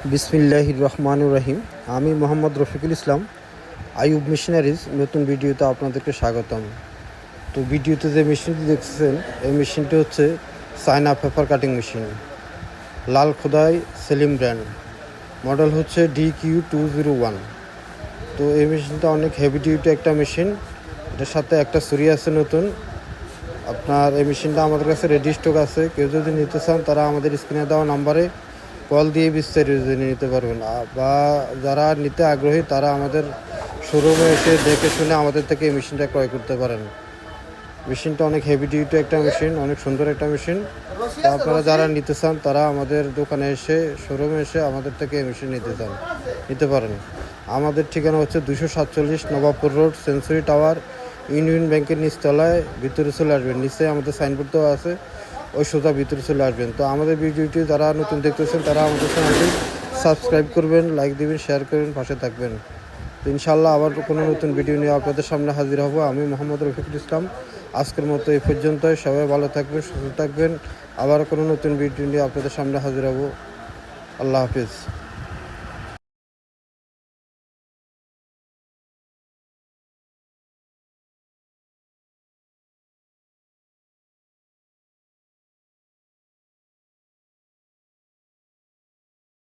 বিসমিল্লাহির রহমানুর রহিম। আমি মোহাম্মদ রফিকুল ইসলাম, আইয়ুব মেশিনারিজ নতুন ভিডিওতে আপনাদেরকে স্বাগতম। তো ভিডিওতে যে মেশিনটি দেখছেন, এই মেশিনটি হচ্ছে চায়না পেপার কাটিং মেশিন, লাল খোদাই সেলিম ব্র্যান্ড, মডেল হচ্ছে DQ201। তো এই মেশিনটা অনেক হেভি ডিউটি একটা মেশিন। এটার সাথে একটা ছুরি আছে নতুন। আপনার এই মেশিনটা আমাদের কাছে রেডি স্টক আছে। কেউ যদি নিতে চান তারা আমাদের স্ক্রিনে দেওয়া নাম্বারে কল দিয়ে বিস্তারিত জেনে নিতে পারবেন, বা যারা নিতে আগ্রহী তারা আমাদের শোরুমে এসে দেখে শুনে আমাদের থেকে এই মেশিনটা ক্রয় করতে পারেন। মেশিনটা অনেক হেভি ডিউটি একটা মেশিন, অনেক সুন্দর একটা মেশিন। তো আপনারা যারা নিতে চান তারা আমাদের দোকানে এসে, শোরুমে এসে আমাদের থেকে এই মেশিন নিতে পারেন। আমাদের ঠিকানা হচ্ছে 247 Nawabpur road, century tower, union ব্যাংকের নিচতলায়। ভিতরে চলে আসবেন, নিচে আমাদের সাইনবোর্ড দেওয়া আছে, ওই সোজা ভিতরে চলে আসবেন। তো আমাদের ভিডিওটি যারা নতুন দেখতেছেন তারা আমাদের চ্যানেলটি সাবস্ক্রাইব করবেন, লাইক দিবেন, শেয়ার করবেন, পাশে থাকবেন। তো ইনশাআল্লাহ আবার কোনো নতুন ভিডিও নিয়ে আপনাদের সামনে হাজির হব। আমি মোহাম্মদ রফিকুল ইসলাম। আজকের মতো এই পর্যন্তই। সবাই ভালো থাকবেন, সুস্থ থাকবেন। আবার কোনো নতুন ভিডিও নিয়ে আপনাদের সামনে হাজির হব। আল্লাহ হাফিজ।